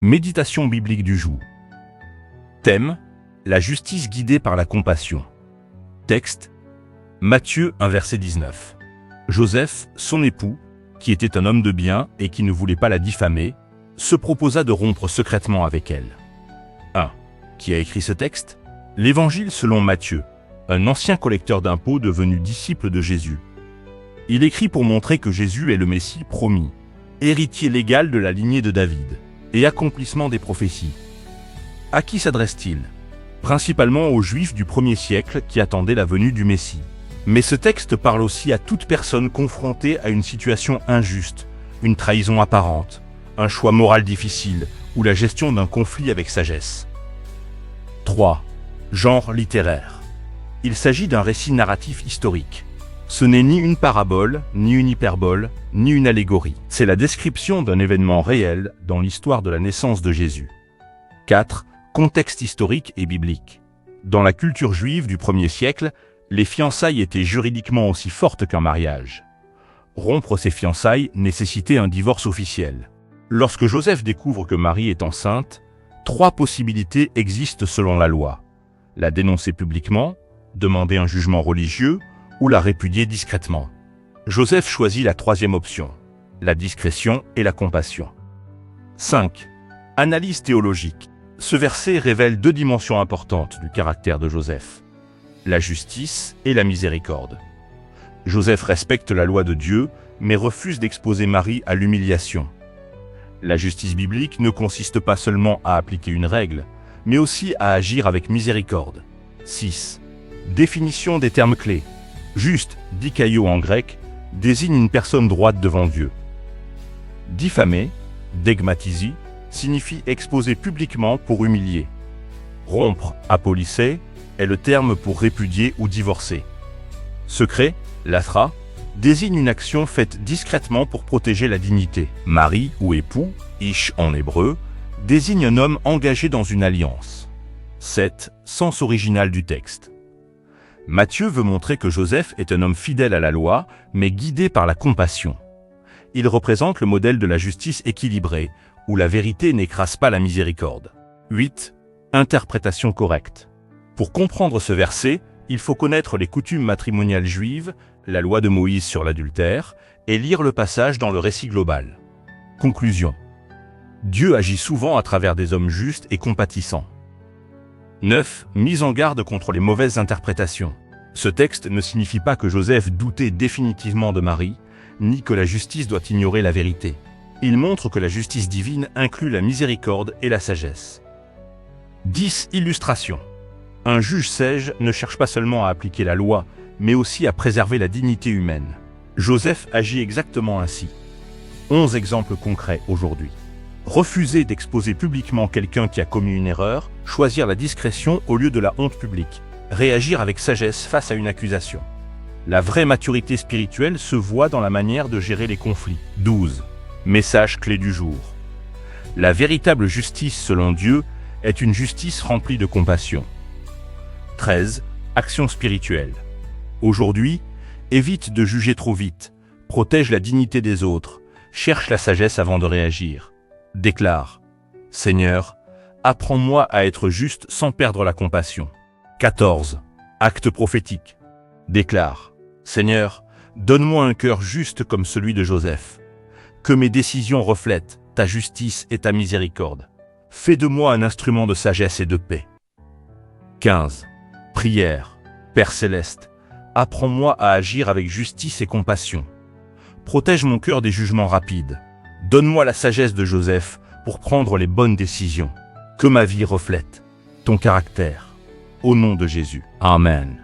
Méditation biblique du jour. Thème: la justice guidée par la compassion. Texte: Matthieu 1 verset 19. Joseph, son époux, qui était un homme de bien et qui ne voulait pas la diffamer, se proposa de rompre secrètement avec elle. 1. Qui a écrit ce texte? L'Évangile selon Matthieu, un ancien collecteur d'impôts devenu disciple de Jésus. Il écrit pour montrer que Jésus est le Messie promis, héritier légal de la lignée de David, et accomplissement des prophéties. À qui s'adresse-t-il? Principalement aux Juifs du 1er siècle qui attendaient la venue du Messie. Mais ce texte parle aussi à toute personne confrontée à une situation injuste, une trahison apparente, un choix moral difficile ou la gestion d'un conflit avec sagesse. 3. Genre littéraire. Il s'agit d'un récit narratif historique. Ce n'est ni une parabole, ni une hyperbole, ni une allégorie. C'est la description d'un événement réel dans l'histoire de la naissance de Jésus. 4. Contexte historique et biblique. Dans la culture juive du 1er siècle, les fiançailles étaient juridiquement aussi fortes qu'un mariage. Rompre ces fiançailles nécessitait un divorce officiel. Lorsque Joseph découvre que Marie est enceinte, 3 possibilités existent selon la loi: la dénoncer publiquement, demander un jugement religieux, ou la répudier discrètement. Joseph choisit la 3e option, la discrétion et la compassion. 5. Analyse théologique. Ce verset révèle 2 dimensions importantes du caractère de Joseph: la justice et la miséricorde. Joseph respecte la loi de Dieu, mais refuse d'exposer Marie à l'humiliation. La justice biblique ne consiste pas seulement à appliquer une règle, mais aussi à agir avec miséricorde. 6. Définition des termes clés. Juste, dikaio en grec, désigne une personne droite devant Dieu. Diffamer, degmatisi, signifie exposer publiquement pour humilier. Rompre, apolyssé, est le terme pour répudier ou divorcer. Secret, latra, désigne une action faite discrètement pour protéger la dignité. Mari ou époux, ish en hébreu, désigne un homme engagé dans une alliance. 7. Sens original du texte. Matthieu veut montrer que Joseph est un homme fidèle à la loi, mais guidé par la compassion. Il représente le modèle de la justice équilibrée, où la vérité n'écrase pas la miséricorde. 8. Interprétation correcte. Pour comprendre ce verset, il faut connaître les coutumes matrimoniales juives, la loi de Moïse sur l'adultère, et lire le passage dans le récit global. Conclusion. Dieu agit souvent à travers des hommes justes et compatissants. 9. Mise en garde contre les mauvaises interprétations. Ce texte ne signifie pas que Joseph doutait définitivement de Marie, ni que la justice doit ignorer la vérité. Il montre que la justice divine inclut la miséricorde et la sagesse. 10. Illustration. Un juge sage ne cherche pas seulement à appliquer la loi, mais aussi à préserver la dignité humaine. Joseph agit exactement ainsi. 11 exemples concrets aujourd'hui. Refuser d'exposer publiquement quelqu'un qui a commis une erreur, choisir la discrétion au lieu de la honte publique, réagir avec sagesse face à une accusation. La vraie maturité spirituelle se voit dans la manière de gérer les conflits. 12. Message clé du jour. La véritable justice selon Dieu est une justice remplie de compassion. 13. Action spirituelle. Aujourd'hui, évite de juger trop vite, protège la dignité des autres, cherche la sagesse avant de réagir. Déclare: Seigneur, apprends-moi à être juste sans perdre la compassion. 14. Acte prophétique. Déclare: Seigneur, donne-moi un cœur juste comme celui de Joseph. Que mes décisions reflètent ta justice et ta miséricorde. Fais de moi un instrument de sagesse et de paix. 15. Prière. Père céleste, apprends-moi à agir avec justice et compassion. Protège mon cœur des jugements rapides. Donne-moi la sagesse de Joseph pour prendre les bonnes décisions. Que ma vie reflète ton caractère. Au nom de Jésus. Amen.